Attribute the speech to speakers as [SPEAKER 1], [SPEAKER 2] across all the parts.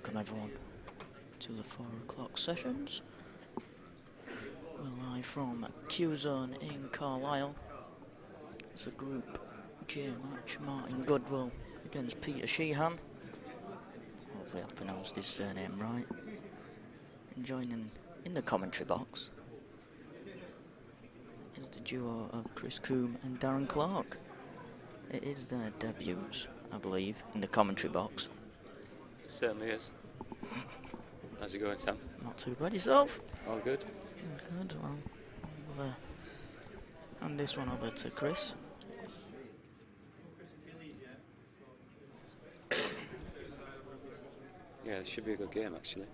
[SPEAKER 1] welcome everyone to the 4 o'clock sessions. We're live from Q-Zone in Carlisle. It's a Group J match, Martin Goodwill against Peter Sheehan. Hopefully I pronounced his surname right. And joining in the commentary box is the duo of Chris Coombe and Darren Clark. It is their debuts, I believe, in the commentary box.
[SPEAKER 2] It certainly is. How's it going, Sam?
[SPEAKER 1] Not too bad. Yourself?
[SPEAKER 2] All good.
[SPEAKER 1] Good. Well, we'll hand this one over to Chris.
[SPEAKER 2] Yeah, it should be a good game, actually.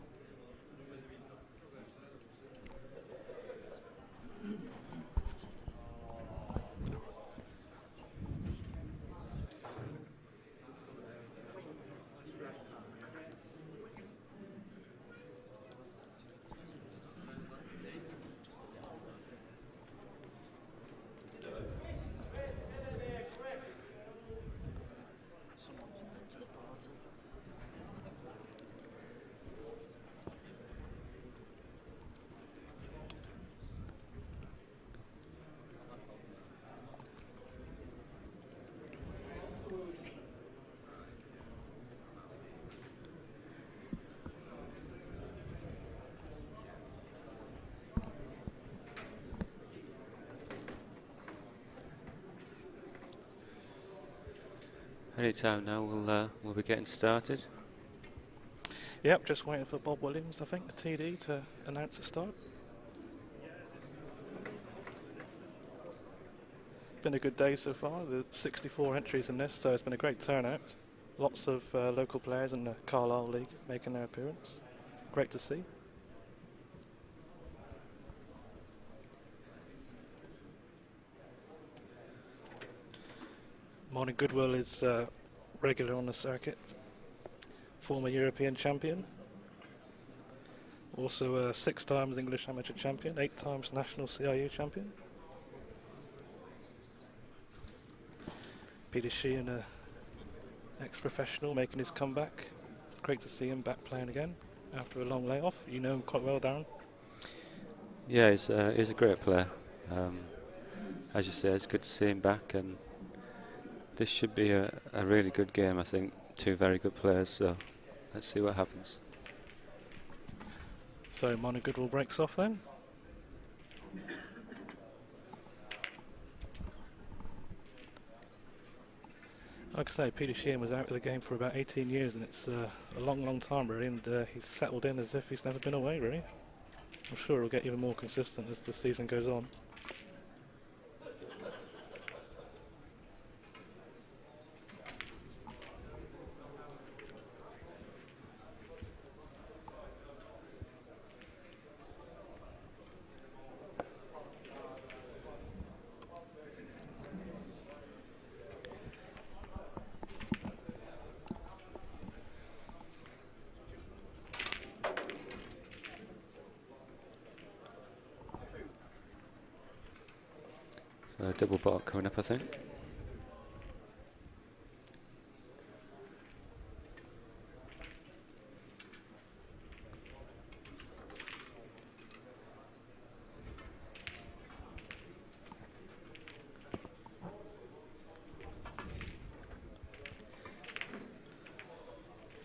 [SPEAKER 2] Anytime now, we'll be getting started.
[SPEAKER 3] Yep, just waiting for Bob Williams, I think, the TD, to announce the start. Been a good day so far. There's 64 entries in this, so it's been a great turnout. Lots of local players in the Carlisle League making their appearance. Great to see. Martin Goodwill is regular on the circuit. Former European champion. Also 6 times English amateur champion, 8 times national CIU champion. Peter Sheehan, ex-professional, making his comeback. Great to see him back playing again after a long layoff. You know him quite well, Darren.
[SPEAKER 2] Yeah, he's a great player. As you say, it's good to see him back, and this should be a really good game, I think. 2 very good players, so let's see what happens.
[SPEAKER 3] So Martin Goodwill breaks off then. Like I say, Peter Sheehan was out of the game for about 18 years, and it's a long, long time really, and he's settled in as if he's never been away really. I'm sure he'll get even more consistent as the season goes on.
[SPEAKER 2] So a double bot coming up, I think.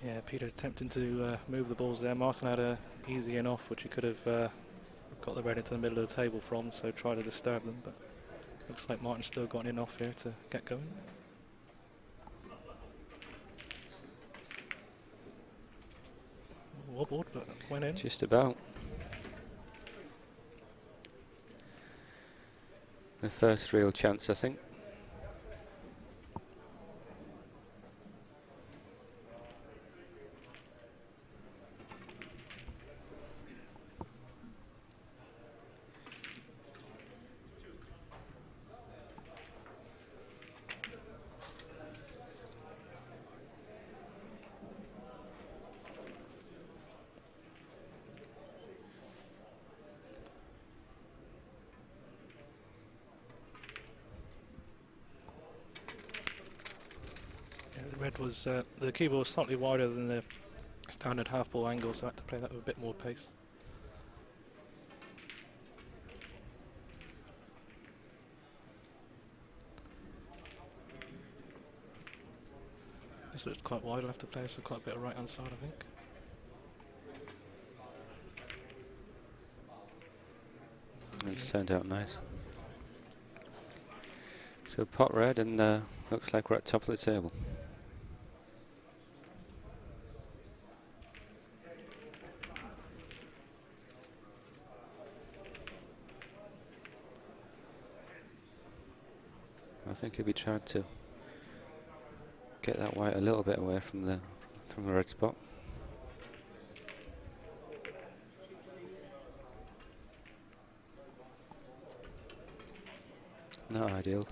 [SPEAKER 3] Yeah, Peter attempting to move the balls there. Martin had a easy in off, which he could have got the red into the middle of the table from, so tried to disturb them, but looks like Martin's still got an in off here to get going. Wobbled, but went in.
[SPEAKER 2] Just about. The first real chance, I think.
[SPEAKER 3] Red was the keyboard was slightly wider than the Standard half ball angle, so I had to play that with a bit more pace. This looks quite wide. I'll have to play this with quite a bit of right hand side, I think.
[SPEAKER 2] It's turned out nice. So pot red, and looks like we're at top of the table. I think he'll be trying to get that white a little bit away from the red spot. Not ideal.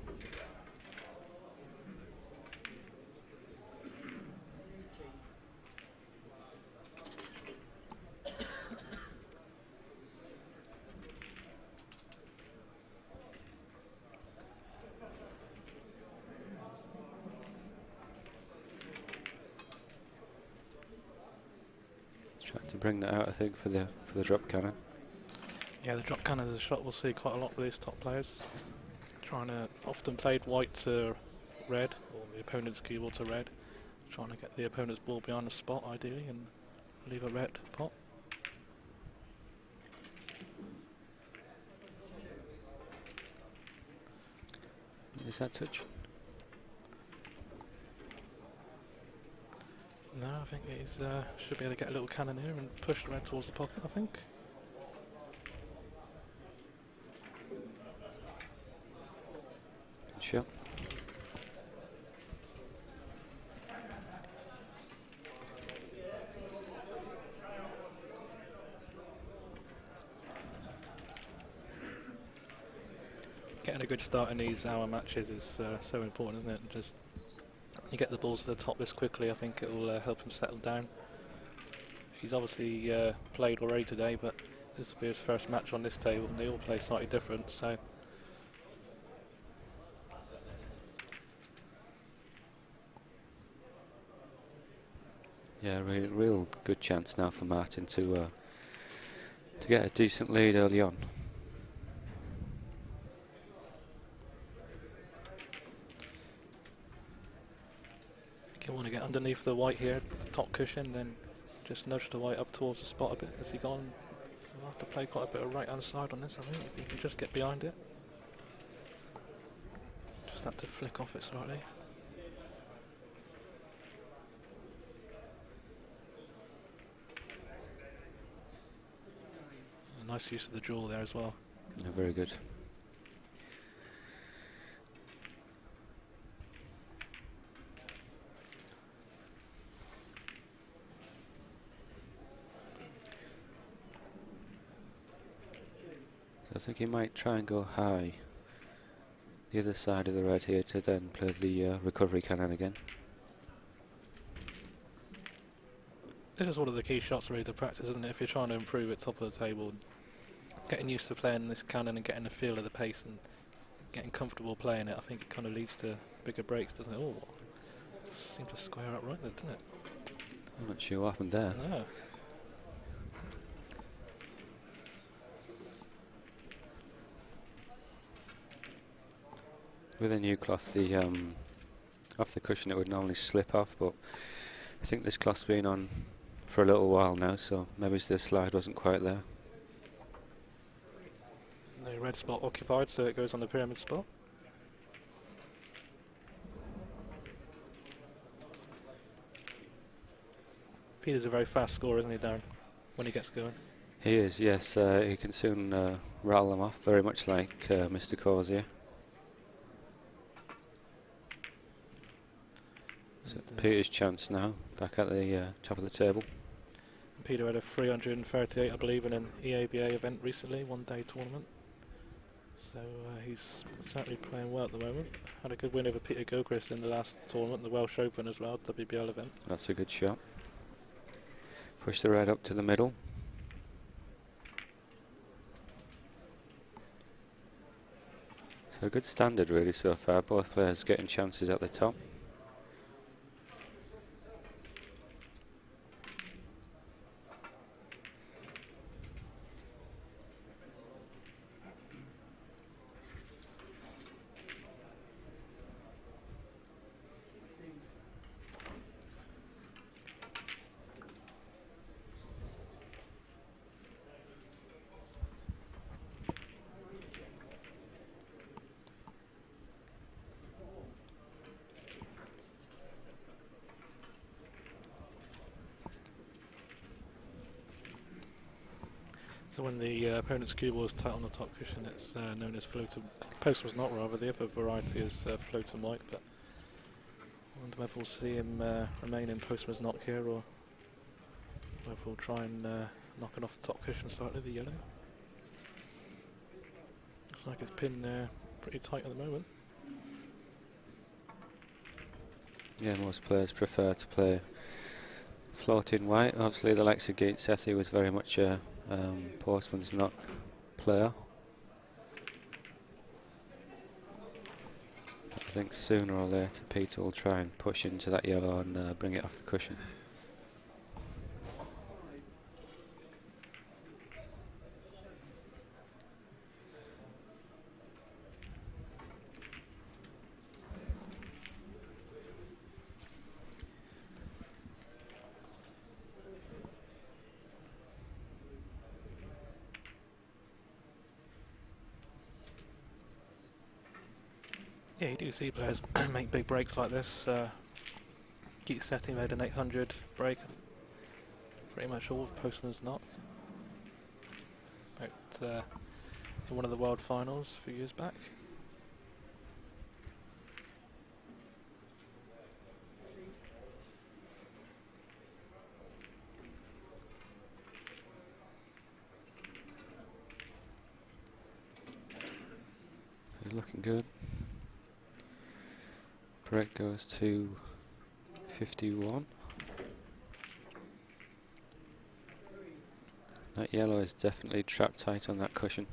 [SPEAKER 2] Trying to bring that out, I think, for the drop cannon.
[SPEAKER 3] Yeah, the drop cannon is a shot we'll see quite a lot with these top players. Trying to often played white to red, or the opponent's cue ball to red. Trying to get the opponent's ball behind the spot, ideally, and leave a red pot.
[SPEAKER 2] Is that touch?
[SPEAKER 3] No, I think he's should be able to get a little cannon here and push the red towards the pocket, I think.
[SPEAKER 2] Good shot.
[SPEAKER 3] Getting a good start in these hour matches is so important, isn't it? Just you get the balls to the top this quickly, I think it will help him settle down. He's obviously played already today, but this will be his first match on this table, and they all play slightly different, so...
[SPEAKER 2] Yeah, real good chance now for Martin to get a decent lead early on.
[SPEAKER 3] You want to get underneath the white here, the top cushion, then just nudge the white up towards the spot a bit as he gone. We'll have to play quite a bit of right hand side on this, I think, if you can just get behind it. Just have to flick off it slightly. A nice use of the draw there as well.
[SPEAKER 2] Yeah, very good. I think he might try and go high the other side of the red here to then play the recovery cannon again.
[SPEAKER 3] This is one of the key shots really to practice, isn't it? If you're trying to improve at top of the table, getting used to playing this cannon and getting the feel of the pace and getting comfortable playing it, I think it kind of leads to bigger breaks, doesn't it? Oh, seemed to square up right there, didn't it?
[SPEAKER 2] I'm not sure what happened there.
[SPEAKER 3] No.
[SPEAKER 2] With a new cloth, the off the cushion it would normally slip off, but I think this cloth's been on for a little while now, so maybe the slide wasn't quite there.
[SPEAKER 3] No red spot occupied, so it goes on the pyramid spot. Peter's a very fast scorer, isn't he, Darren, when he gets going?
[SPEAKER 2] He is, yes. He can soon rattle them off, very much like Mr. Corsier. So Peter's chance now, back at the top of the table.
[SPEAKER 3] Peter had a 338, I believe, in an EABA event recently, one-day tournament. So he's certainly playing well at the moment. Had a good win over Peter Gilchrist in the last tournament, the Welsh Open as well, WBL event.
[SPEAKER 2] That's a good shot. Push the red up to the middle. So a good standard really so far, both players getting chances at the top.
[SPEAKER 3] So when the opponent's cue ball is tight on the top cushion, it's known as floater. Postman's not, rather. The other variety is floater white, but I wonder whether we'll see him remain in Postman's knock here, or whether we'll try and knock it off the top cushion slightly, the yellow. Looks like it's pinned there pretty tight at the moment.
[SPEAKER 2] Yeah, most players prefer to play floating white. Obviously the likes of Gatesethi was very much a Postman's knock player. I think sooner or later Peter will try and push into that yellow and bring it off the cushion.
[SPEAKER 3] Yeah, you do see players make big breaks like this. Gatesethi made an 800 break, pretty much all of Postman's knock. In one of the World Finals a few years back.
[SPEAKER 2] He's looking good. Break goes to 51. That yellow is definitely trapped tight on that cushion.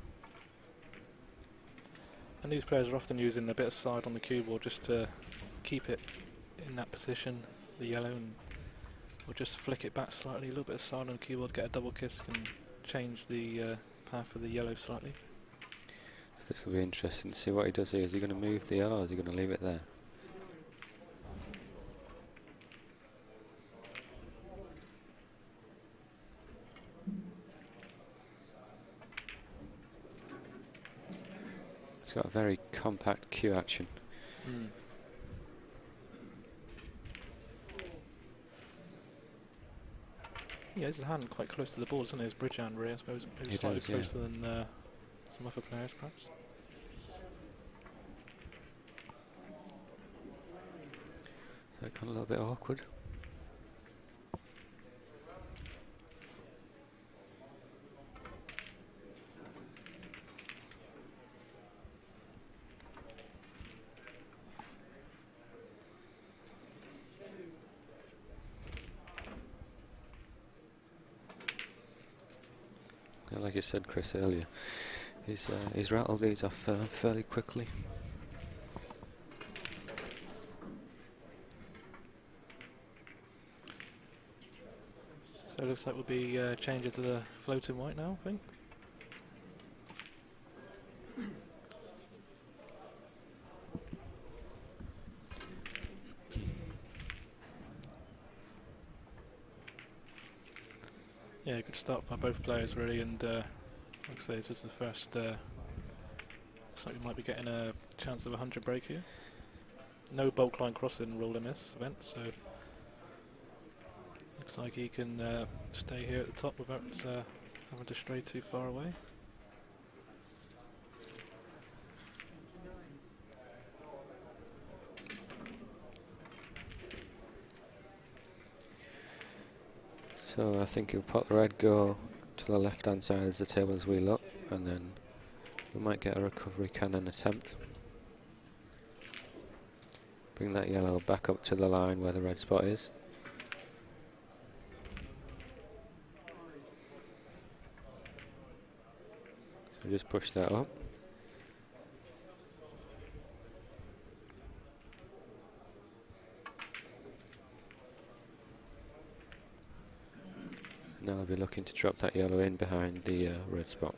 [SPEAKER 3] And these players are often using a bit of side on the cue ball just to keep it in that position, the yellow, and or just flick it back slightly. A little bit of side on the cue ball to get a double kiss can change the path of the yellow slightly.
[SPEAKER 2] So this will be interesting to see what he does here. Is he going to move the yellow or is he going to leave it there? It's got a very compact cue action.
[SPEAKER 3] Mm. Yeah, his hand quite close to the ball, isn't it? His bridge hand, really. I suppose maybe slightly closer than some other players, perhaps.
[SPEAKER 2] So it got a little bit awkward. Like you said, Chris, earlier, he's rattled these off fairly quickly.
[SPEAKER 3] So it looks like we'll be changing to the floating white now, I think. Yeah, good start by both players really, and like I say, this is the first. Looks like we might be getting a chance of a 100 break here. No bulk line crossing rule in this event, so looks like he can stay here at the top without having to stray too far away.
[SPEAKER 2] So I think he'll put the red go to the left hand side as the table as we look, and then we might get a recovery cannon attempt. Bring that yellow back up to the line where the red spot is. So just push that up. Now I'll be looking to drop that yellow in behind the red spot.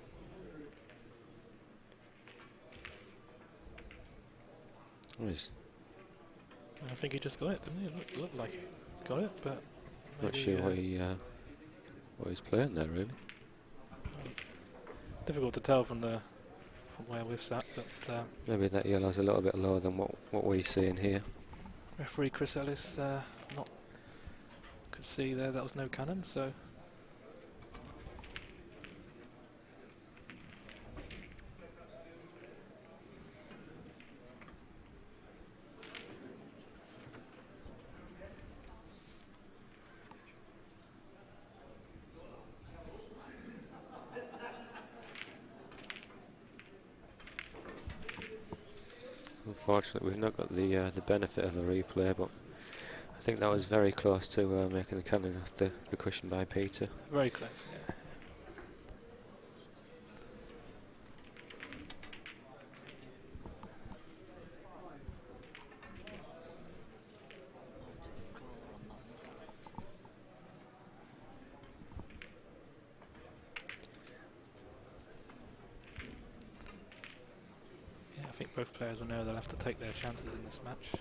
[SPEAKER 3] I think he just got it, didn't he? It looked like he got it, but
[SPEAKER 2] not sure what he's playing there, really.
[SPEAKER 3] Difficult to tell from where we're sat, but
[SPEAKER 2] maybe that yellow's a little bit lower than what we see in here.
[SPEAKER 3] Referee Chris Ellis could see there that was no cannon, so
[SPEAKER 2] Unfortunately, we've not got the benefit of a replay, but I think that was very close to making the cannon off the cushion by Peter.
[SPEAKER 3] Very close, yeah. I think both players will know they'll have to take their chances in this match.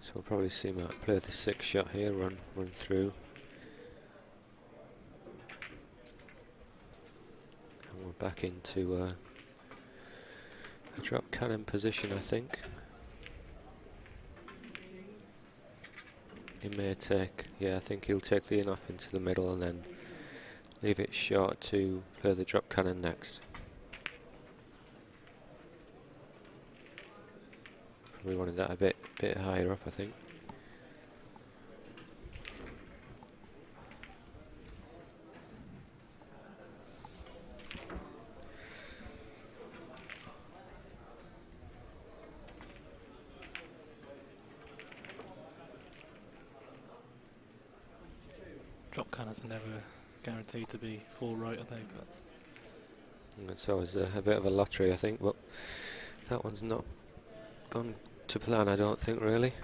[SPEAKER 2] So we'll probably see Matt play the 6 shot here, run through. And we're back into a drop cannon position, I think. He may take, yeah, I think he'll take the in off into the middle and then leave it short to play the drop cannon next. We wanted that a bit higher up, I think.
[SPEAKER 3] Drop cannons are never guaranteed to be full right, are they? But
[SPEAKER 2] And it's always a bit of a lottery, I think, but that one's not gone to plan, I don't think, really.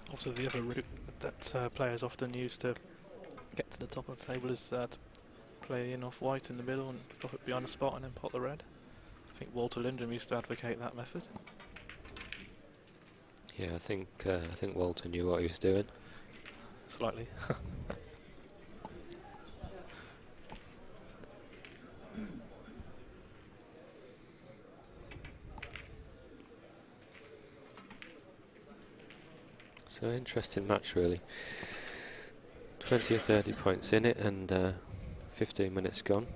[SPEAKER 3] also the other route that players often use to get to the top of the table is to play in off white in the middle and drop it behind the spot and then pot the red. I think Walter Lindrum used to advocate that method.
[SPEAKER 2] Yeah, I think Walter knew what he was doing.
[SPEAKER 3] Slightly.
[SPEAKER 2] So interesting match, really. 20 or 30 points in it and 15 minutes gone.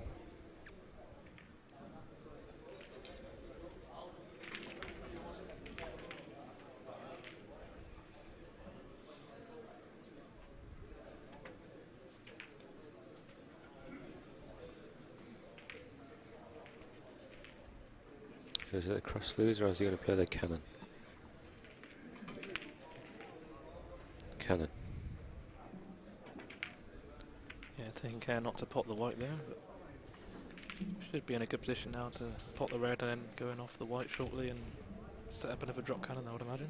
[SPEAKER 2] So is it a cross loser or is he going to play the cannon? Cannon.
[SPEAKER 3] Yeah, taking care not to pot the white there, but should be in a good position now to pot the red and then going off the white shortly and set up another drop cannon, I would imagine.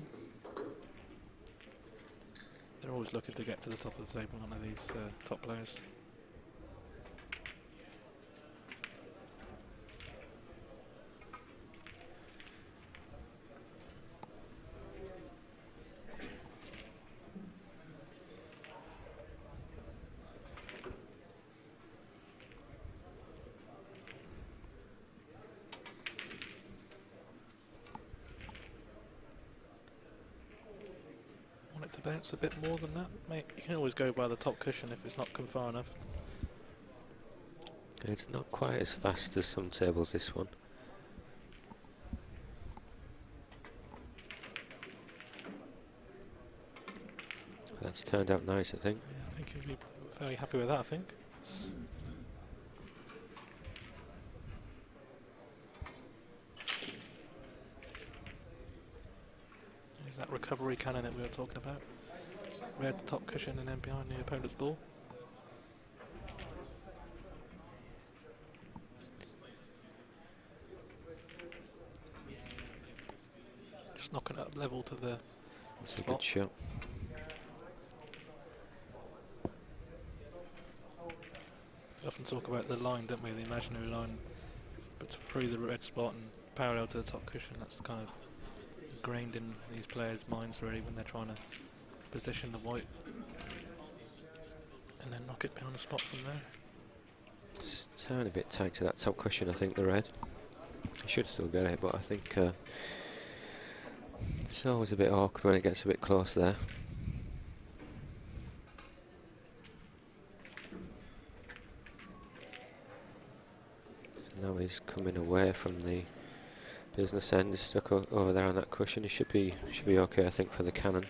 [SPEAKER 3] They're always looking to get to the top of the table, one of these top players. To bounce a bit more than that, mate. You can always go by the top cushion if it's not come far enough.
[SPEAKER 2] It's not quite as fast as some tables, this one. That's turned out nice, I think.
[SPEAKER 3] Yeah, I think you'd be very happy with that, I think. Is that recovery cannon that we were talking about? Red top cushion and then behind the opponent's ball. Just knocking it up level to the
[SPEAKER 2] It's
[SPEAKER 3] spot.
[SPEAKER 2] a good shot.
[SPEAKER 3] We often talk about the line, don't we? The imaginary line, but through the red spot and parallel to the top cushion. That's kind of ingrained in these players' minds really when they're trying to position the white and then knock it behind the spot from there.
[SPEAKER 2] It's a tiny bit tight to that top cushion, I think, the red. He should still get it, but I think it's always a bit awkward when it gets a bit close there. he's coming away from the business end. He's stuck over there on that cushion. He should be okay, I think, for the cannon.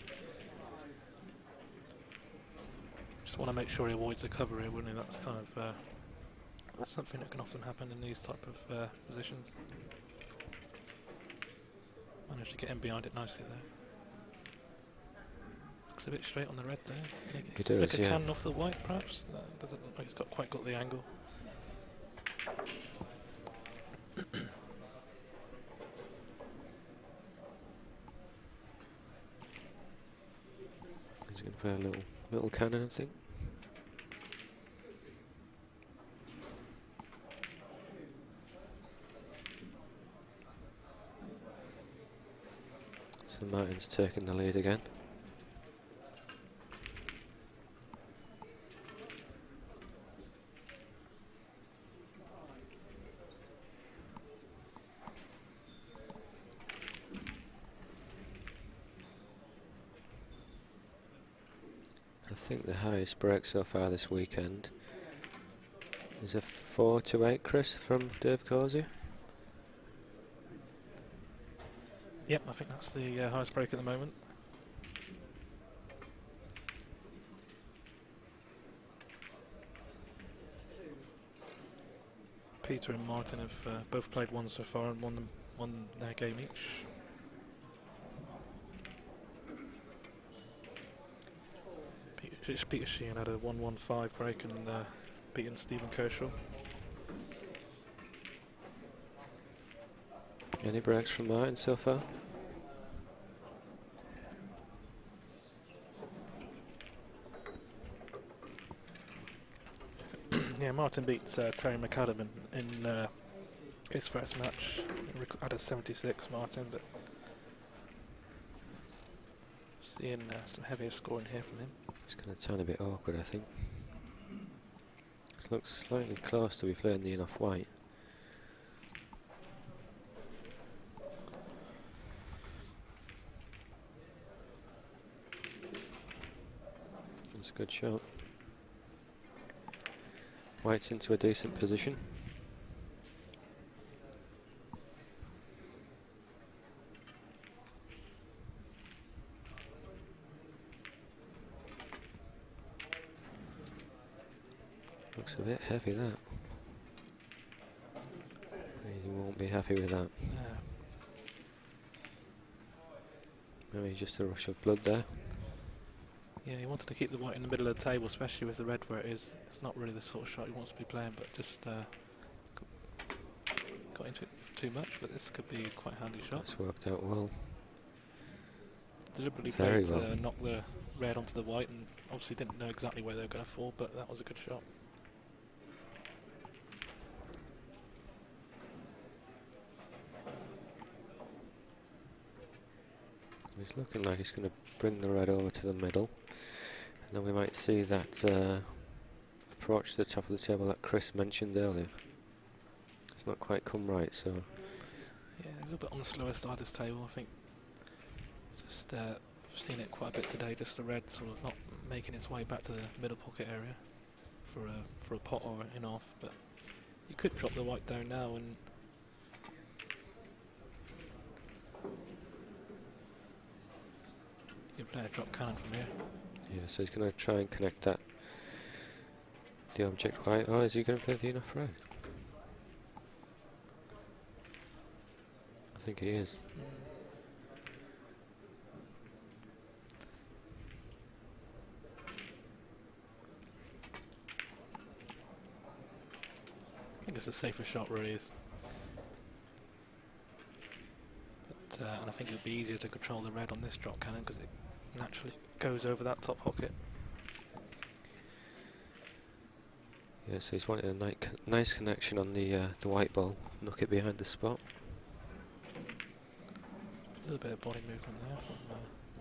[SPEAKER 3] Just want to make sure he avoids a cover here, wouldn't he? That's kind of something that can often happen in these type of positions. Managed to get in behind it nicely there. Looks a bit straight on the red there.
[SPEAKER 2] He does,
[SPEAKER 3] flick a
[SPEAKER 2] yeah.
[SPEAKER 3] cannon off the white, perhaps. No, doesn't. He's quite got the angle.
[SPEAKER 2] He's going to play a little cannon, I think. So Martin's taking the lead again. I think the highest break so far this weekend is a 4-8, Chris, from Dave Cozier.
[SPEAKER 3] Yep, I think that's the highest break at the moment. Peter and Martin have both played one so far and won their game each. Peter Sheehan had a 1-1-5 break and beaten Stephen Kershaw.
[SPEAKER 2] Any breaks from Martin so far?
[SPEAKER 3] Yeah, Martin beat Terry McAdam in his first match. Had a 76, Martin, but seeing some heavier scoring here from him.
[SPEAKER 2] It's going to turn a bit awkward, I think. This looks slightly close to be playing the enough white. That's a good shot. White's into a decent position. Looks a bit heavy, that. You won't be happy with that. Maybe just a rush of blood there.
[SPEAKER 3] Yeah, he wanted to keep the white in the middle of the table, especially with the red where it is. It's not really the sort of shot he wants to be playing, but just got into it too much. But this could be quite a handy shot.
[SPEAKER 2] That's worked out well.
[SPEAKER 3] Deliberately
[SPEAKER 2] Very
[SPEAKER 3] played
[SPEAKER 2] well.
[SPEAKER 3] knock the red onto the white, and obviously didn't know exactly where they were going to fall, but that was a good shot.
[SPEAKER 2] He's looking like he's going to bring the red over to the middle, and then we might see that approach to the top of the table that Chris mentioned earlier. It's not quite come right, so
[SPEAKER 3] Yeah, a little bit on the slower side of this table, I think. Just seen it quite a bit today, just the red sort of not making its way back to the middle pocket area for a pot or an off, but you could drop the white down now and you play a drop cannon from here.
[SPEAKER 2] yeah, so he's going to try and connect that the object white. Oh, is he going to play the enough red? I think he is.
[SPEAKER 3] I think it's a safer shot, really is. But and I think it would be easier to control the red on this drop cannon because it naturally goes over that top pocket.
[SPEAKER 2] Yeah, so he's wanting a nice connection on the white ball. Knock it behind the spot.
[SPEAKER 3] A little bit of body movement there from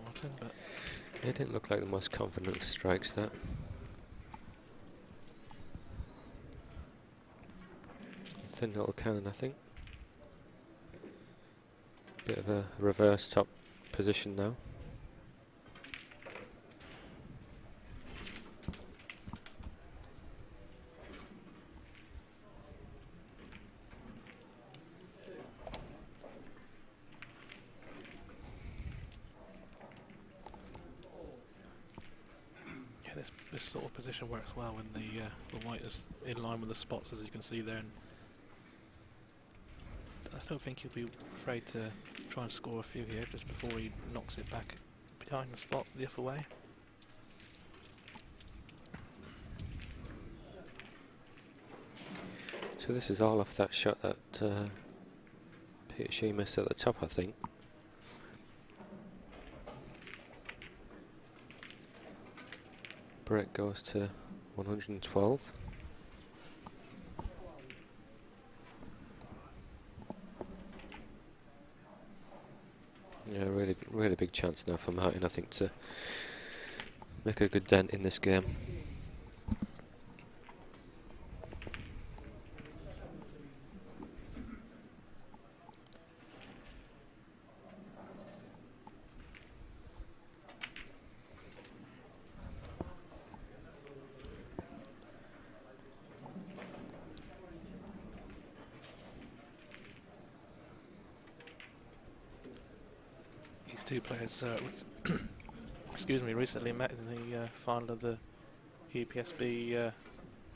[SPEAKER 3] Martin, but
[SPEAKER 2] It didn't look like the most confident of strikes, that. Thin little cannon, I think. Bit of a reverse top position now.
[SPEAKER 3] this sort of position works well when the white is in line with the spots, as you can see there. And I don't think he'll be afraid to try and score a few here just before he knocks it back behind the spot the other way.
[SPEAKER 2] So this is all off that shot that Peter Sheehan missed at the top, I think. Break goes to 112. Yeah, really big chance now for Martin, I think, to make a good dent in this game.
[SPEAKER 3] Two players, excuse me, recently met in the final of the EPSB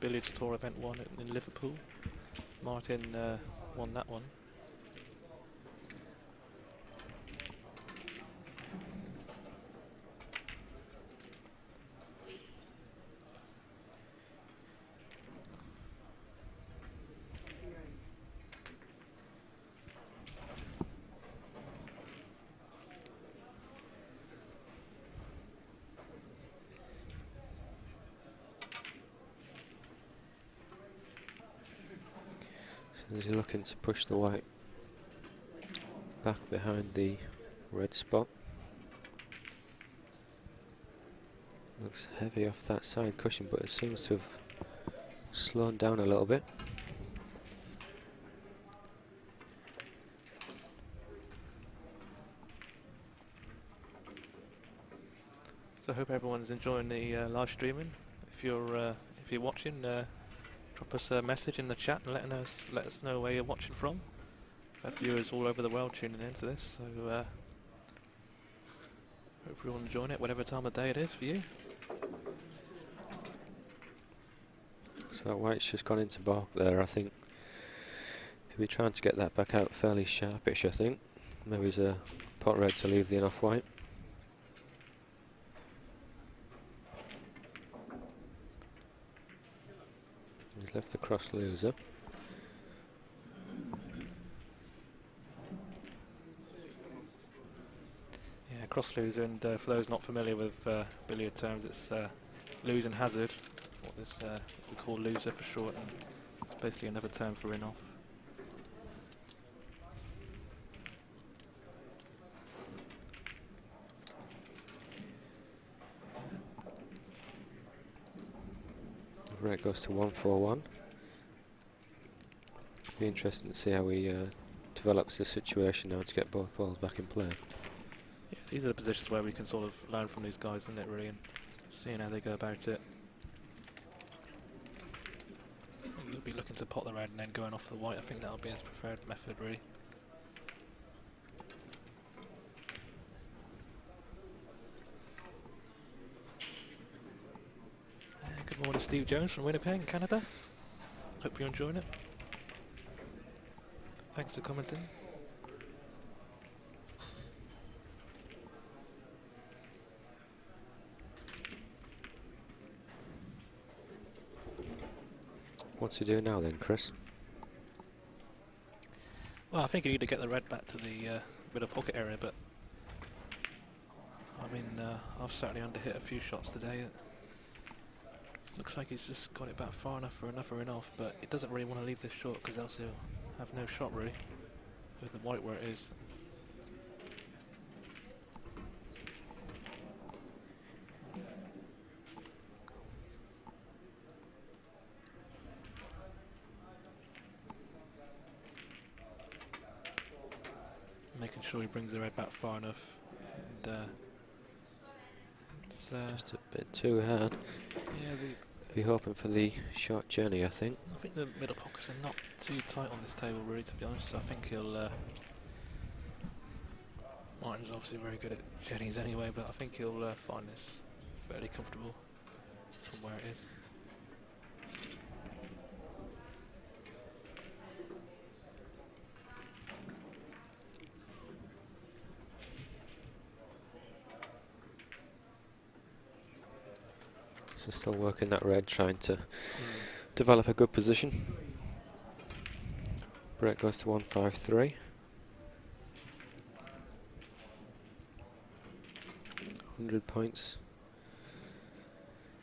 [SPEAKER 3] Billiards Tour event 1 in Liverpool. Martin won that one.
[SPEAKER 2] So he's looking to push the white back behind the red spot. Looks heavy off that side cushion, but it seems to have slowed down a little bit.
[SPEAKER 3] So I hope everyone's enjoying the live streaming. If you're watching, drop us a message in the chat and let us know where you're watching from. We've had viewers all over the world tuning into this, so hope you're all enjoying it, whatever time of day it is for you.
[SPEAKER 2] So that white's just gone into balk there. I think he'll be trying to get that back out fairly sharpish, I think. Maybe he's a pot red to leave the off white. He's left the cross loser.
[SPEAKER 3] Yeah, cross loser, and for those not familiar with billiard terms, it's lose and hazard, what this we call loser for short, and it's basically another term for in-off.
[SPEAKER 2] Red goes to 141. Be interesting to see how he develops the situation now to get both balls back in play.
[SPEAKER 3] Yeah, these are the positions where we can sort of learn from these guys, isn't it, really, and seeing how they go about it. He'll be looking to pot the red and then going off the white. I think that'll be his preferred method, really. Good morning, Steve Jones from Winnipeg, Canada. Hope you're enjoying it. Thanks for commenting.
[SPEAKER 2] What's he doing now then, Chris?
[SPEAKER 3] Well, I think you need to get the red back to the middle pocket area, but I mean, I've certainly underhit a few shots today. Looks like he's just got it back far enough for another in-off, but he doesn't really want to leave this short because else he'll have no shot really with the white where it is. Making sure he brings the red back far enough, and it's
[SPEAKER 2] just a bit too hard.
[SPEAKER 3] Yeah,
[SPEAKER 2] be hoping for the short journey, I think.
[SPEAKER 3] I think the middle pockets are not too tight on this table, really, to be honest. So I think he'll. Martin's obviously very good at jennies anyway, but I think he'll find this fairly comfortable. where it is.
[SPEAKER 2] So still working that red, trying to develop a good position. Break goes to 153. 100 points.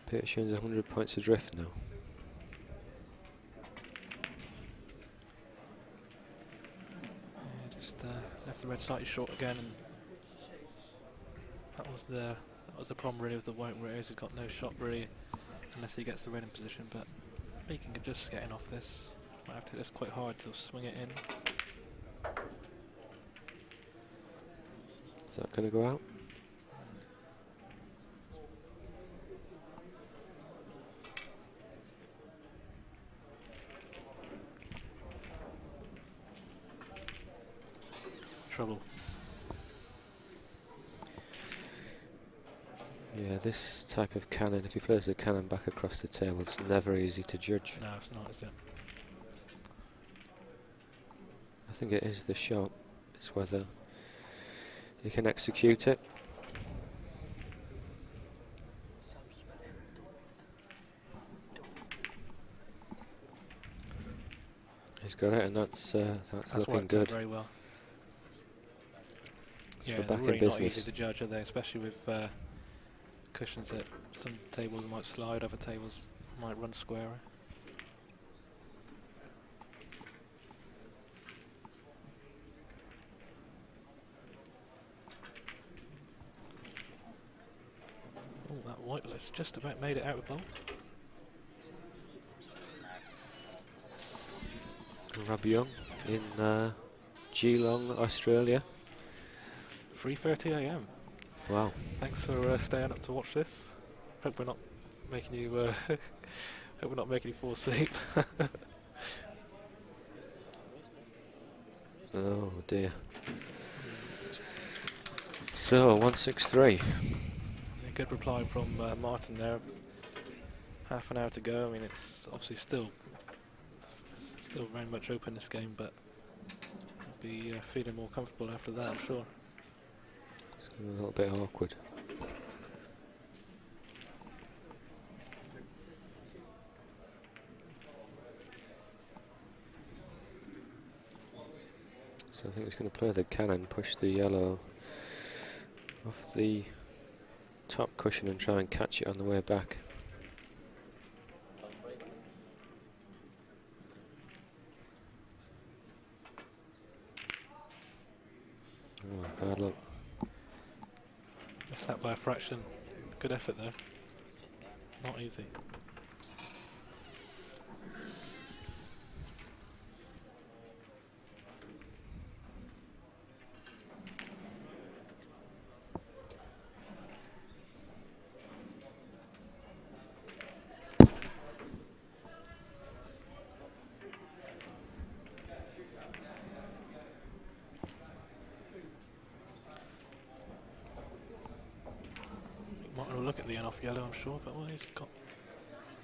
[SPEAKER 2] Peter Sheehan's 100 points adrift now.
[SPEAKER 3] Yeah, just left the red slightly short again, and that was the problem really with the white, where he's got no shot really unless he gets the red in position. But he can just get in off this. Might have to hit this quite hard to swing it in.
[SPEAKER 2] Is that going to go out?
[SPEAKER 3] Trouble.
[SPEAKER 2] Yeah, this type of cannon, if he plays the cannon back across the table, it's never easy to judge.
[SPEAKER 3] No, it's not, is it?
[SPEAKER 2] I think it is the shot. It's whether he can execute it. He's got it, and that's looking good.
[SPEAKER 3] Very well.
[SPEAKER 2] So
[SPEAKER 3] Yeah,
[SPEAKER 2] back
[SPEAKER 3] they're
[SPEAKER 2] in
[SPEAKER 3] really not
[SPEAKER 2] business.
[SPEAKER 3] easy to judge, are they? Especially with cushions that some tables might slide, other tables might run square. Oh, that white list just about made it out of bowl.
[SPEAKER 2] Rob Young in Geelong, Australia.
[SPEAKER 3] 3:30 AM.
[SPEAKER 2] Wow.
[SPEAKER 3] Thanks for staying up to watch this. Hope we're not making you. Hope we're not making you fall asleep.
[SPEAKER 2] Oh dear. So 163.
[SPEAKER 3] A good reply from Martin there. Half an hour to go. I mean, it's obviously still very much open, this game, but I'll be feeling more comfortable after that, I'm sure.
[SPEAKER 2] It's a little bit awkward. So I think he's going to play the cannon, push the yellow off the top cushion and try and catch it on the way back. Oh, hard luck.
[SPEAKER 3] Missed that by a fraction. Good effort though. Not easy. Might want to look at the in-off yellow, I'm sure, but well, he's got.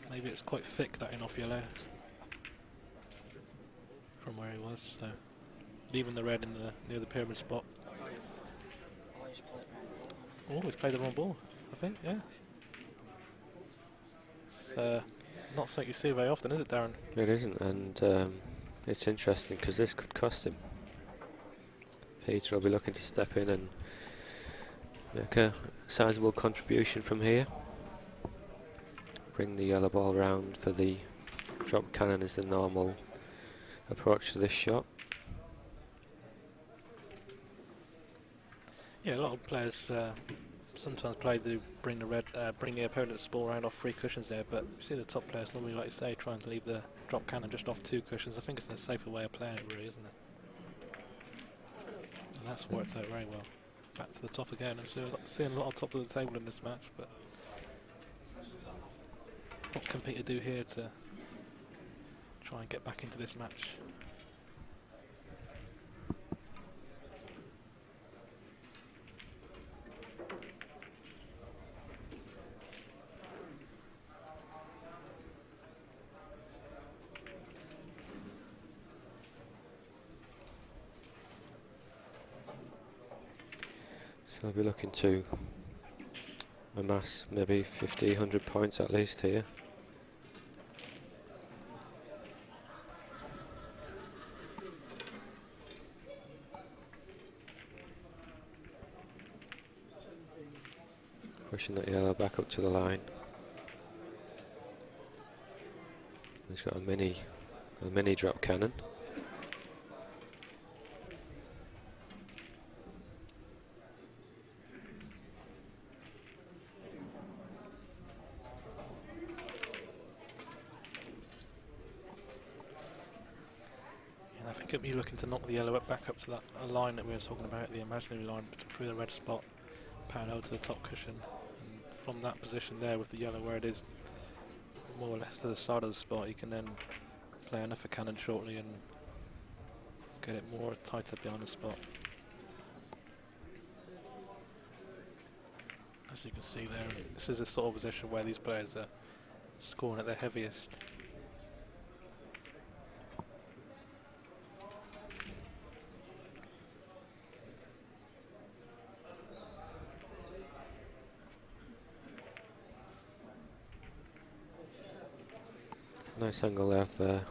[SPEAKER 3] Maybe it's quite thick, that in-off yellow, from where he was. So leaving the red in the near the pyramid spot. Oh, he's played the wrong ball, I think. Yeah. It's not something you see very often, is it, Darren?
[SPEAKER 2] It isn't, and it's interesting because this could cost him. Peter will be looking to step in and make a sizable contribution from here. Bring the yellow ball round for the drop cannon is the normal approach to this shot.
[SPEAKER 3] Yeah, a lot of players sometimes bring the opponent's ball around off 3 cushions there, but you see the top players normally, like you say, trying to leave the drop cannon just off 2 cushions. I think it's a safer way of playing it, really, isn't it? And that's worked out very well. Back to the top again. I'm seeing a lot of top of the table in this match, but what can Peter do here to try and get back into this match?
[SPEAKER 2] So I'll be looking to amass maybe 50, 100 points at least here. Pushing that yellow back up to the line. He's got a mini drop cannon.
[SPEAKER 3] I think it'll be looking to knock the yellow back up to that line that we were talking about, the imaginary line through the red spot, parallel to the top cushion. And from that position there with the yellow where it is more or less to the side of the spot, you can then play enough a cannon shortly and get it more tighter behind the spot. As you can see there, this is the sort of position where these players are scoring at their heaviest.
[SPEAKER 2] Nice angle there of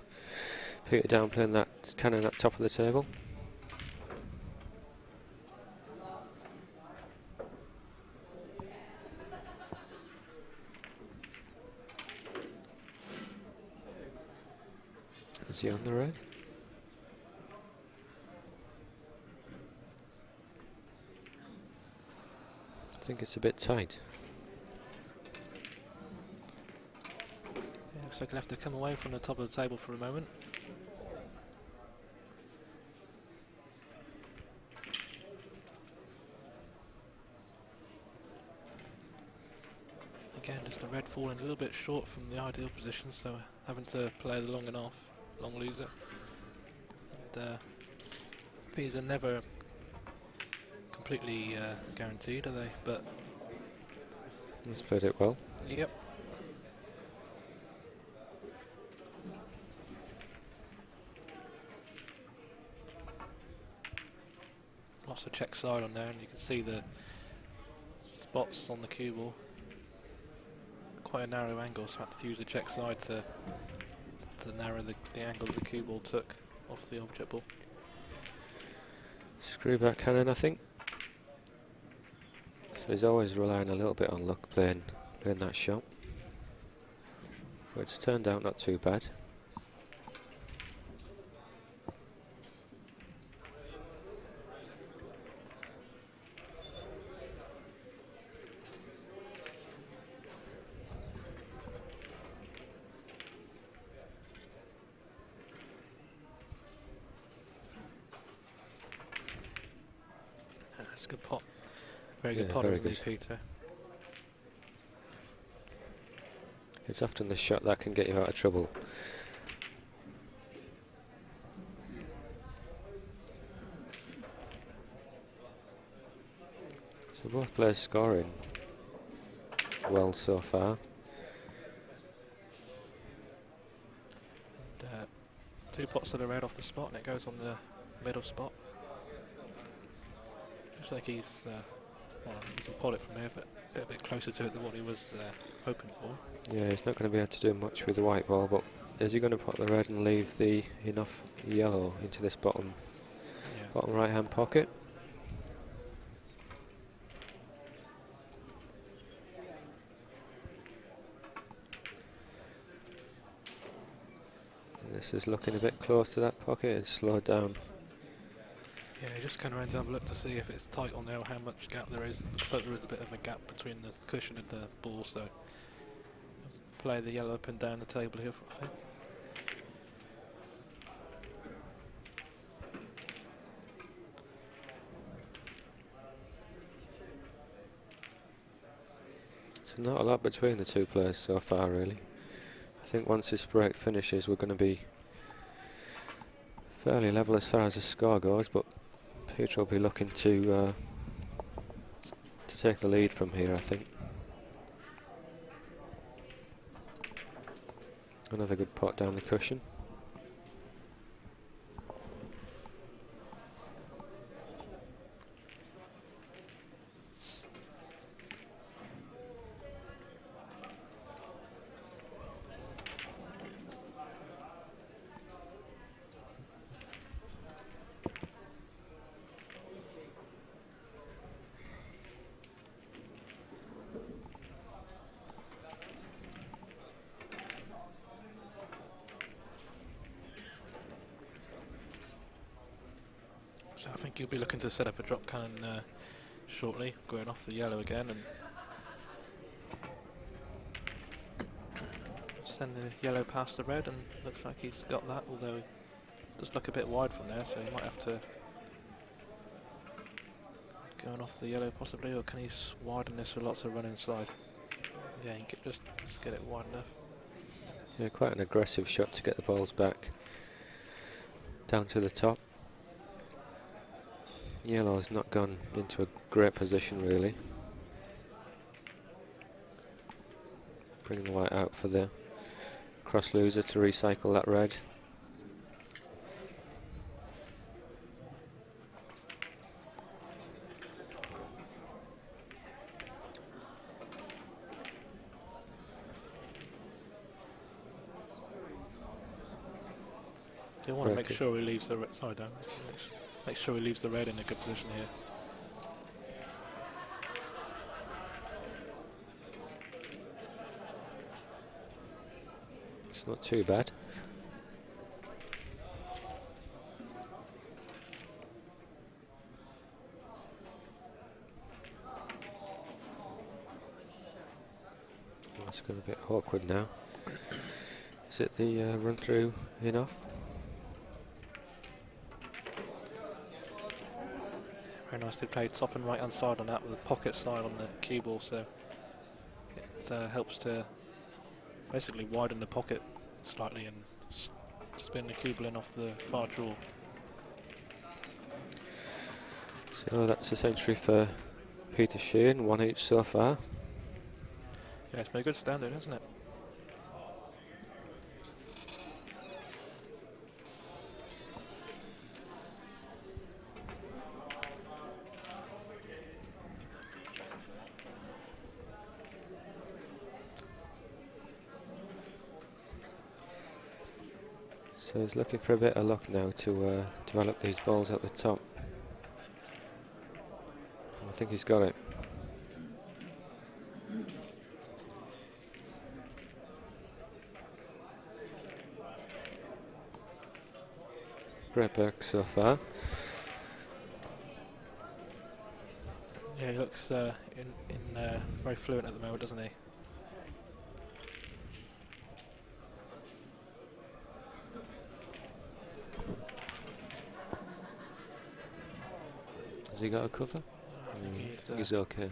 [SPEAKER 2] Peter down playing that cannon at top of the table. Is he on the red? I think it's a bit tight.
[SPEAKER 3] So going to have to come away from the top of the table for a moment. Again, just the red falling a little bit short from the ideal position, so having to play the long loser. And these are never completely guaranteed, are they? But
[SPEAKER 2] he's played it well.
[SPEAKER 3] Yep. Lots of check side on there, and you can see the spots on the cue ball. Quite a narrow angle, so I had to use the check side to narrow the angle that the cue ball took off the object ball.
[SPEAKER 2] Screw back cannon, I think. So he's always relying a little bit on luck playing that shot. But it's turned out not too bad.
[SPEAKER 3] That's a good pot. Very good pot, isn't it, Peter?
[SPEAKER 2] It's often the shot that can get you out of trouble. So both players scoring well so far.
[SPEAKER 3] And, 2 pots to the red off the spot, and it goes on the middle spot. Looks like he's, well, you can pull it from here, but a bit closer to it than what he was hoping for.
[SPEAKER 2] Yeah, he's not going to be able to do much with the white ball, but is he going to put the red and leave the enough yellow into this bottom right hand pocket? And this is looking a bit close to that pocket. It's slowed down.
[SPEAKER 3] Yeah, just kind of around to have a look to see if it's tight on there or how much gap there is. Looks like there is a bit of a gap between the cushion and the ball, so play the yellow up and down the table here, I think.
[SPEAKER 2] So not a lot between the two players so far, really. I think once this break finishes, we're going to be fairly level as far as the score goes, but Peter will be looking to take the lead from here, I think. Another good pot down the cushion.
[SPEAKER 3] I think he'll be looking to set up a drop cannon shortly, going off the yellow again and send the yellow past the red, and looks like he's got that, although it does look a bit wide from there, so he might have to going off the yellow possibly, or can he widen this with lots of run inside? Yeah, he can just get it wide enough.
[SPEAKER 2] Yeah, quite an aggressive shot to get the balls back down to the top. Yellow's not gone into a great position really. Bringing the white out for the cross loser to recycle that red.
[SPEAKER 3] You want to make sure he leaves the red. Sorry, Dan. Make sure he leaves the red in a good position here.
[SPEAKER 2] It's not too bad. It's got a bit awkward now. Is it the run through enough?
[SPEAKER 3] Very nicely played, top and right hand side on that with the pocket side on the cue ball, so it helps to basically widen the pocket slightly and spin the cue ball in off the far draw.
[SPEAKER 2] So that's a century for Peter Sheehan, one each so far.
[SPEAKER 3] Yeah, it's been a good standard, hasn't it?
[SPEAKER 2] So he's looking for a bit of luck now to develop these balls at the top. I think he's got it. Great work so far.
[SPEAKER 3] Yeah, he looks very fluent at the moment, doesn't he?
[SPEAKER 2] Has he got a cover?
[SPEAKER 3] I think
[SPEAKER 2] he's okay.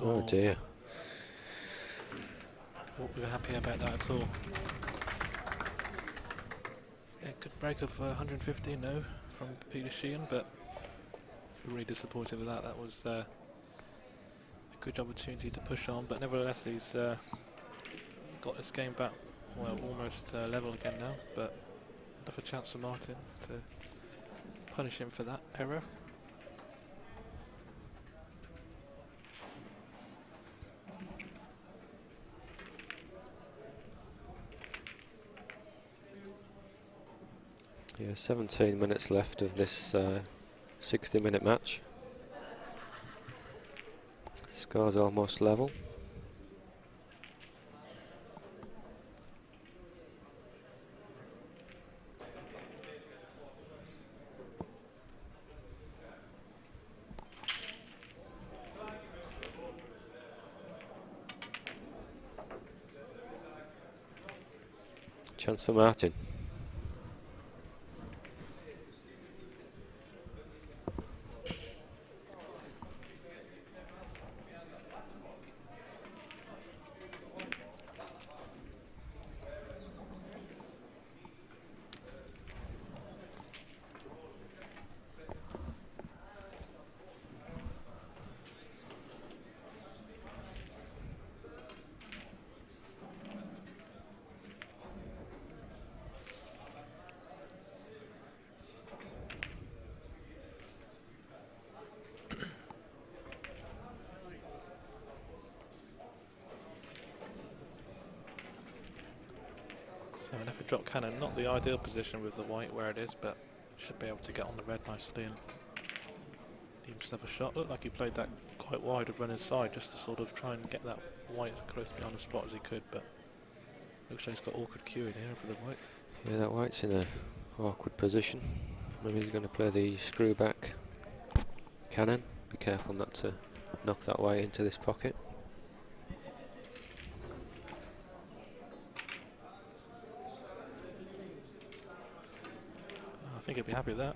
[SPEAKER 2] Oh dear.
[SPEAKER 3] Won't be happy about that at all. Yeah, good break of 115 though from Peter Sheehan, but really disappointed with that. That was a good opportunity to push on, but nevertheless he's got this game back, well, almost level again now, but enough a chance for Martin to punish him for that error.
[SPEAKER 2] Yeah, 17 minutes left of this 60-minute match. Score's almost level. Chance for Martin.
[SPEAKER 3] So an effort drop cannon, not the ideal position with the white where it is, but should be able to get on the red nicely and even just have a shot. Looked like he played that quite wide with runner's side just to sort of try and get that white as close behind the spot as he could, but looks like he's got awkward queuing here for the white.
[SPEAKER 2] Yeah, that white's in a awkward position. Maybe he's going to play the screw back cannon. Be careful not to knock that white into this pocket.
[SPEAKER 3] I think he'd be happy with that.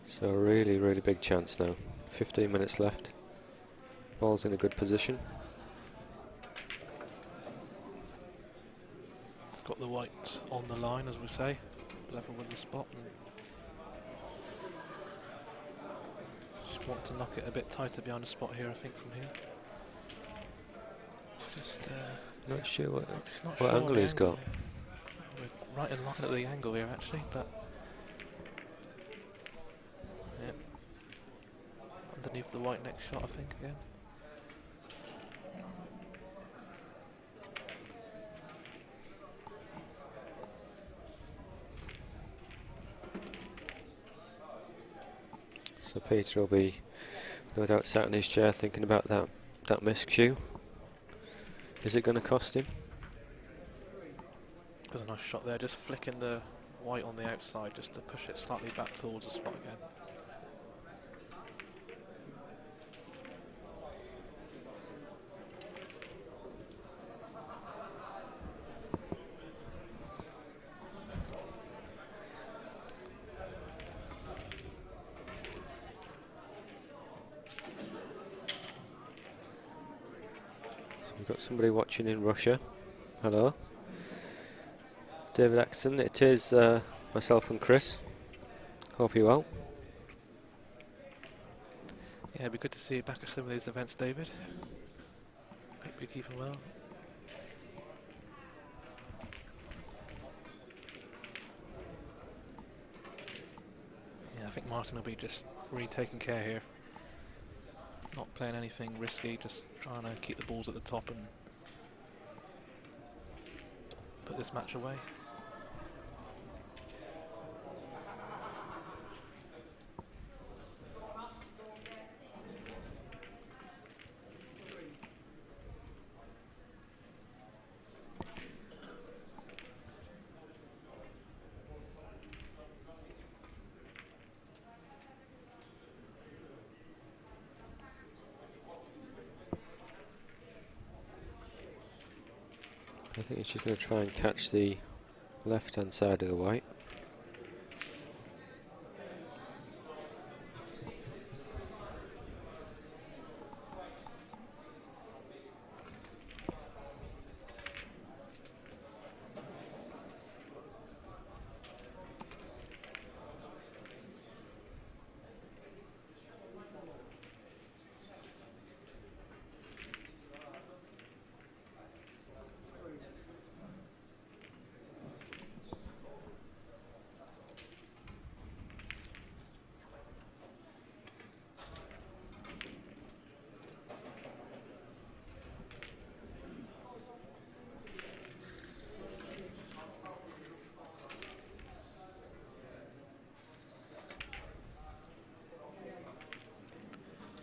[SPEAKER 2] So a really, really big chance now. 15 minutes left. Ball's in a good position.
[SPEAKER 3] It's got the white on the line, as we say, level with the spot. And just want to knock it a bit tighter behind the spot here, I think, from here. Just
[SPEAKER 2] Not sure what
[SPEAKER 3] sure
[SPEAKER 2] angle he's got.
[SPEAKER 3] We're right in line at the angle here, actually, but yeah, underneath the white next shot, I think, again.
[SPEAKER 2] So Peter will be no doubt sat in his chair thinking about that miscue. Is it going to cost him?
[SPEAKER 3] There's a nice shot there, just flicking the white on the outside just to push it slightly back towards the spot again.
[SPEAKER 2] So we've got somebody watching in Russia. Hello. David Axton, it is myself and Chris. Hope you're well.
[SPEAKER 3] Yeah, it'd be good to see you back at some of these events, David. Hope you're keeping well. Yeah, I think Martin will be just really taking care here. Not playing anything risky, just trying to keep the balls at the top and put this match away.
[SPEAKER 2] I think he's just going to try and catch the left-hand side of the white.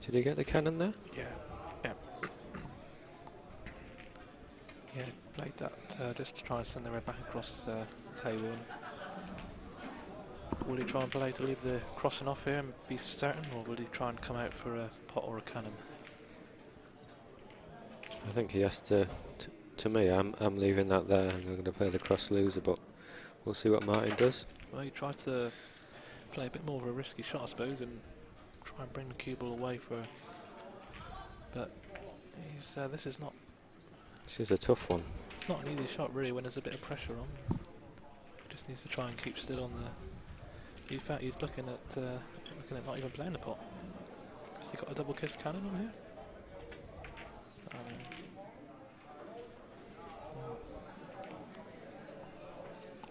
[SPEAKER 2] Did he get the cannon there?
[SPEAKER 3] Yeah. Yeah, played that just to try and send the red back across the table. And will he try and play to leave the crossing off here and be certain, or will he try and come out for a pot or a cannon?
[SPEAKER 2] I think he has to me, I'm leaving that there. I'm going to play the cross loser, but we'll see what Martin does.
[SPEAKER 3] Well, he tried to play a bit more of a risky shot, I suppose, and try and bring the cue ball away for. But he's this is not.
[SPEAKER 2] This is a tough one.
[SPEAKER 3] It's not an easy shot really when there's a bit of pressure on. He just needs to try and keep still on the. In fact, he's looking at not even playing the pot. Has he got a double kiss cannon on here?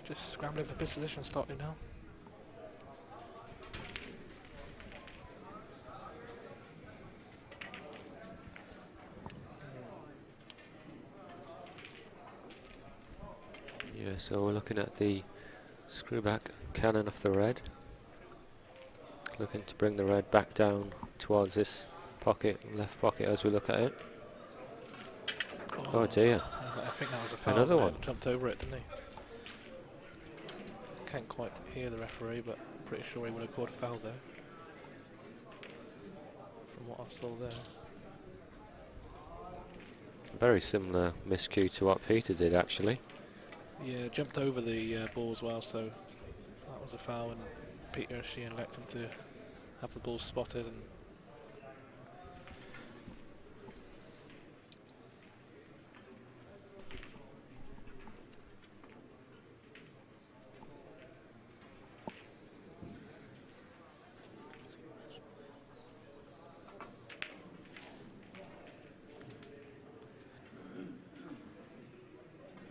[SPEAKER 3] Just scrambling for position starting now.
[SPEAKER 2] Okay, so we're looking at the screwback cannon off the red. Looking to bring the red back down towards this pocket, left pocket, as we look at it. Oh dear.
[SPEAKER 3] I think that was a foul.
[SPEAKER 2] Another one.
[SPEAKER 3] Jumped over it, didn't he? Can't quite hear the referee, but I'm pretty sure he would have called a foul there. From what I saw there.
[SPEAKER 2] Very similar miscue to what Peter did, actually.
[SPEAKER 3] Yeah, jumped over the ball as well, so that was a foul, and Peter Sheehan elected to have the ball spotted. And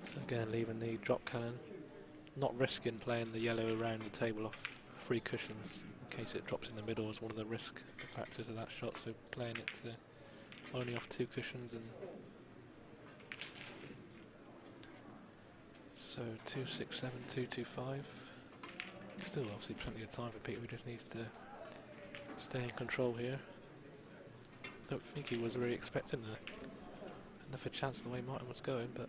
[SPEAKER 3] so again, leaving the drop cannon, not risking playing the yellow around the table off free cushions in case it drops in the middle is one of the risk factors of that shot, so playing it only off 2 cushions. And so 2-6-7, 2-2-5. Still obviously plenty of time for Peter, who just needs to stay in control here. Don't think he was really expecting enough a chance the way Martin was going, but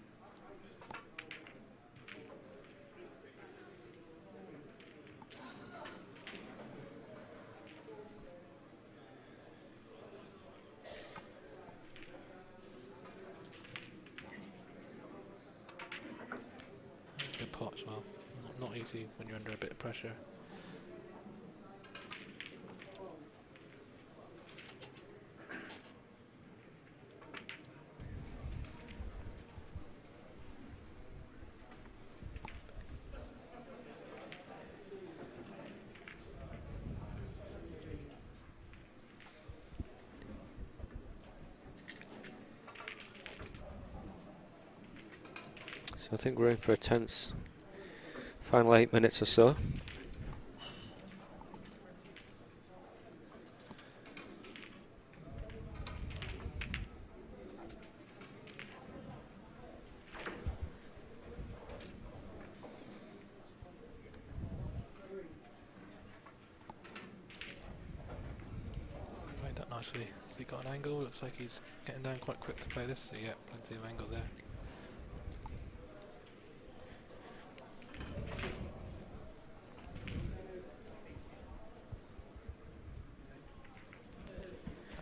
[SPEAKER 3] good pot as well. Not easy when you're under a bit of pressure.
[SPEAKER 2] So I think we're in for a tense final 8 minutes or so.
[SPEAKER 3] Played that nicely. Has he got an angle? Looks like he's getting down quite quick to play this. So yeah, plenty of angle there.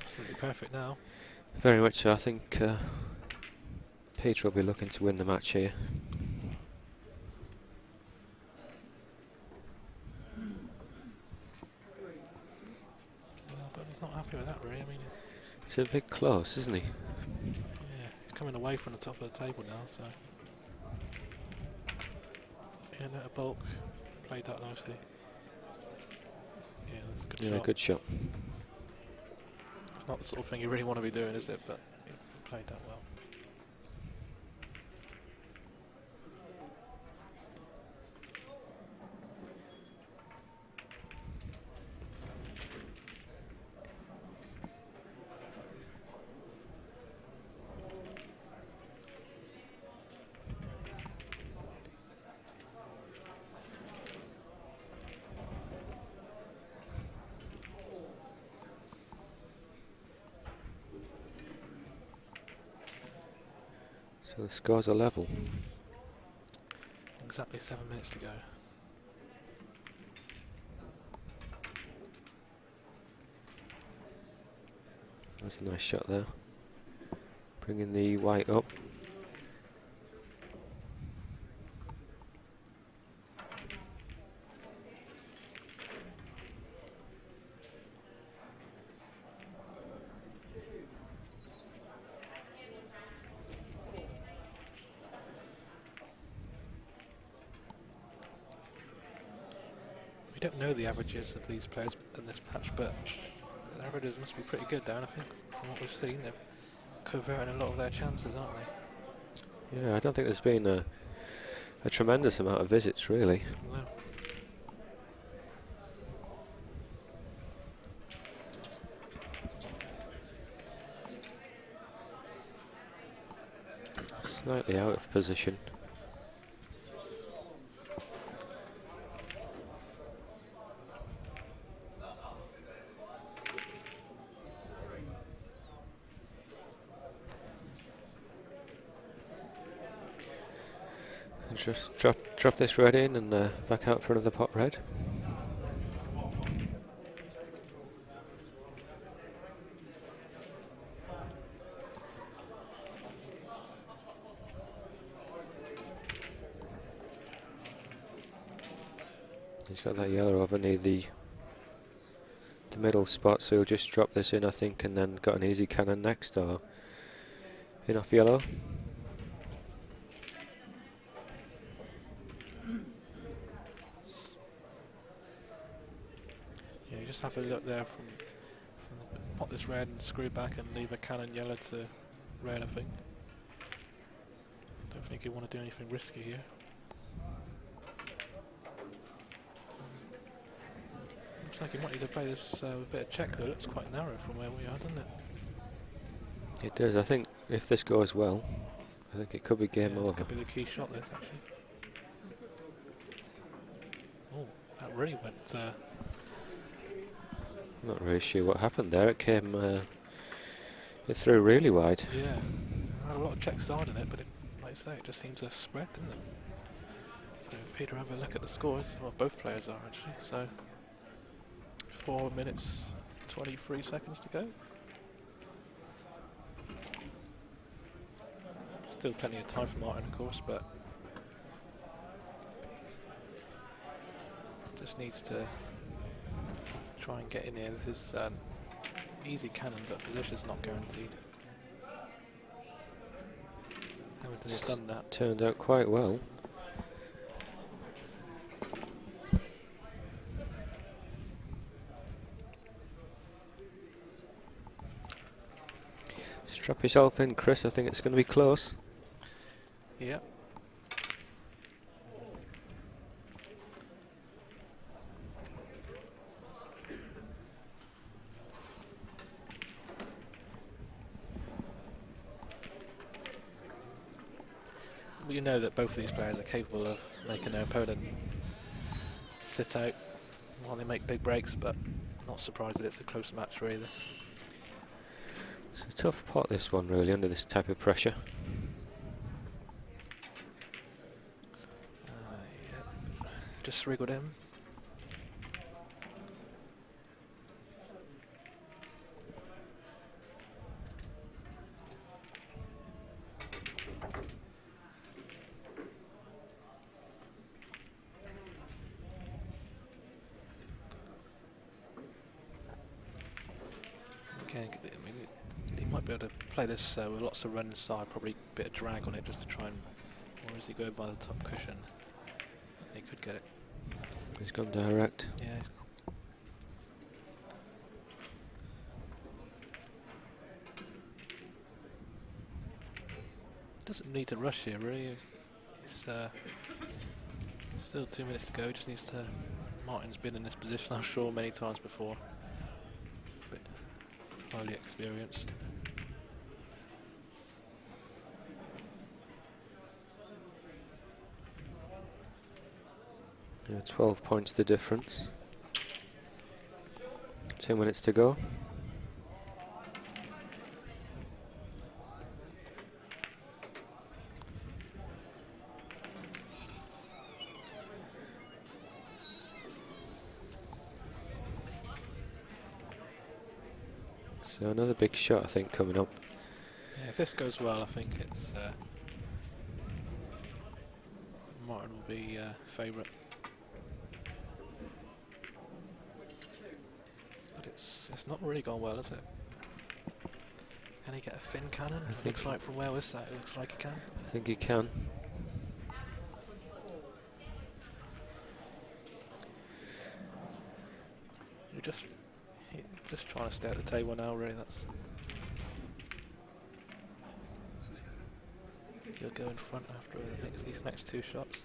[SPEAKER 3] Absolutely perfect now.
[SPEAKER 2] Very much so. I think Peter will be looking to win the match here.
[SPEAKER 3] But he's not happy with that, really. I mean,
[SPEAKER 2] It's a bit close, isn't he?
[SPEAKER 3] yeah, he's coming away from the top of the table now, so in at a bulk, played that nicely. Yeah, that's a good
[SPEAKER 2] Yeah,
[SPEAKER 3] shot.
[SPEAKER 2] good shot.
[SPEAKER 3] It's not the sort of thing you really want to be doing, is it? But he played that well.
[SPEAKER 2] So the scores are level.
[SPEAKER 3] Exactly 7 minutes to go.
[SPEAKER 2] That's a nice shot there. Bringing the white up.
[SPEAKER 3] We don't know the averages of these players in this match, but the averages must be pretty good, Darren. I think from what we've seen, they're converting a lot of their chances, aren't they?
[SPEAKER 2] Yeah, I don't think there's been a tremendous amount of visits, really.
[SPEAKER 3] No.
[SPEAKER 2] Slightly out of position. just drop this red in and back out for another pot red. He's got that yellow over near the middle spot, so he'll just drop this in, I think, and then got an easy cannon next, or in off yellow.
[SPEAKER 3] Yeah, you just have a look there from the pot this red and screw back and leave a cannon yellow to red, I think. Don't think you want to do anything risky here. Looks like you might need to play this with a bit of check though. It looks quite narrow from where we are, doesn't it?
[SPEAKER 2] It does. I think if this goes well, I think it could be game over.
[SPEAKER 3] This could be the key shot, this actually. Oh, that really went.
[SPEAKER 2] Not really sure what happened there. It came. It threw really wide.
[SPEAKER 3] Yeah, had a lot of check side in it, but like I say, it just seemed to spread, didn't it? So Peter, have a look at the scores. Well, both players are actually. So 4 minutes 23 seconds to go. Still plenty of time for Martin, of course, but just needs to try and get in here. This is easy cannon, but position's not guaranteed. Hamilton's done that.
[SPEAKER 2] Turned out quite well. Strap yourself in, Chris. I think it's going to be close.
[SPEAKER 3] Yeah. Well, you know that both of these players are capable of making their opponent sit out while they make big breaks, but not surprised that it's a close match really.
[SPEAKER 2] It's a tough pot, this one, really, under this type of pressure.
[SPEAKER 3] Yeah. Just wriggled in. Okay, I mean, he might be able to play this with lots of run inside, probably a bit of drag on it just to try and, or does he go by the top cushion? He could get it.
[SPEAKER 2] He's gone direct.
[SPEAKER 3] Yeah. Doesn't need to rush here, really. It's still 2 minutes to go. Just needs to. Martin's been in this position, I'm sure, many times before. But highly experienced.
[SPEAKER 2] Yeah, 12 points the difference. 2 minutes to go. So another big shot, I think, coming up.
[SPEAKER 3] Yeah, if this goes well, I think it's Martin will be favourite. But it's not really gone well, has it? Can he get a thin cannon? It looks like from where we're sat, it looks like he can.
[SPEAKER 2] I think he can.
[SPEAKER 3] You're just trying to stay at the table now, really. That's he'll go in front after these next two shots.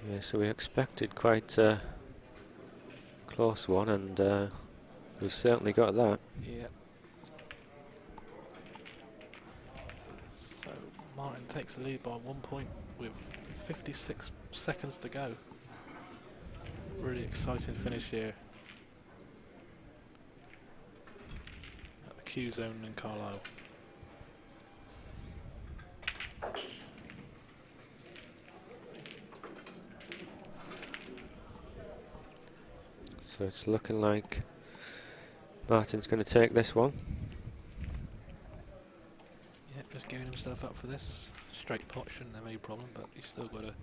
[SPEAKER 2] Yeah, so we expected quite a close one, and we've certainly got that.
[SPEAKER 3] Yeah. So Martin takes the lead by 1 point with 56 seconds to go. Really exciting finish here at the Q zone in Carlisle.
[SPEAKER 2] So it's looking like Martin's going to take this one.
[SPEAKER 3] Yeah, just gearing himself up for this. Straight pot shouldn't have any problem, but he's still got to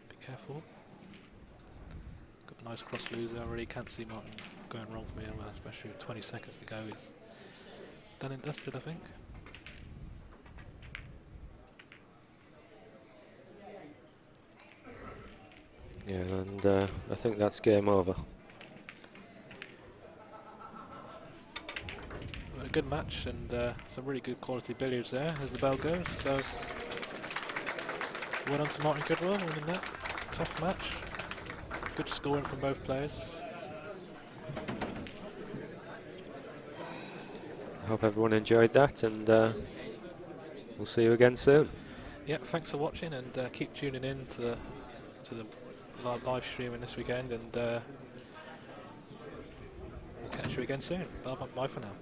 [SPEAKER 3] be careful. Got a nice cross loser. I really can't see Martin going wrong from here, well, especially with 20 seconds to go. He's done and dusted, I think.
[SPEAKER 2] Yeah, and I think that's game over.
[SPEAKER 3] Well, a good match and some really good quality billiards there as the bell goes. So, well done to Martin Goodwill winning that tough match. Good scoring from both players.
[SPEAKER 2] I hope everyone enjoyed that, and we'll see you again soon.
[SPEAKER 3] Yeah, thanks for watching, and keep tuning in to the live streaming this weekend, and we'll catch you again soon. Bye for now.